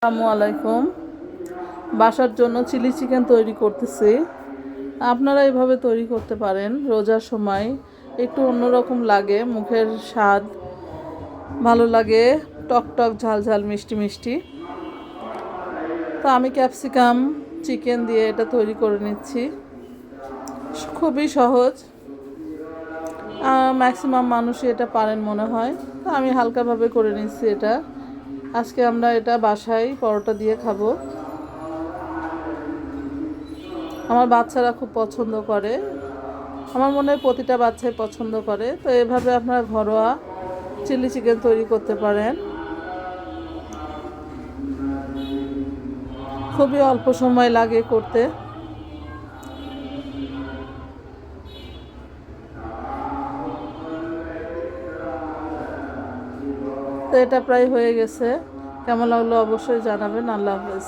আসসালামু আলাইকুম। বাসার জন্য চিলি চিকেন তৈরি করতেছি। আপনারা এভাবে তৈরি করতে পারেন। রোজার সময় একটু অন্যরকম লাগে, মুখের স্বাদ ভালো লাগে, টক টক ঝাল ঝাল মিষ্টি মিষ্টি। তো আমি ক্যাপসিকাম চিকেন দিয়ে এটা তৈরি করে নিচ্ছি। খুবই সহজ, ম্যাক্সিমাম মানুষই এটা পারেন মনে হয়। তো আমি হালকাভাবে করে নিচ্ছি এটা। আজকে আমরা এটা বাসায় পরোটা দিয়ে খাবো। আমার বাচ্চারা খুব পছন্দ করে, আমার মনে হয় প্রতিটা বাচ্চাই পছন্দ করে। তো এভাবে আপনারা ঘরোয়া চিলি চিকেন তৈরি করতে পারেন। খুবই অল্প সময় লাগে করতে। তো এটা প্রায় হয়ে গেছে। কেমন লাগলো অবশ্যই জানাবেন। আল্লাহ হাফেজ।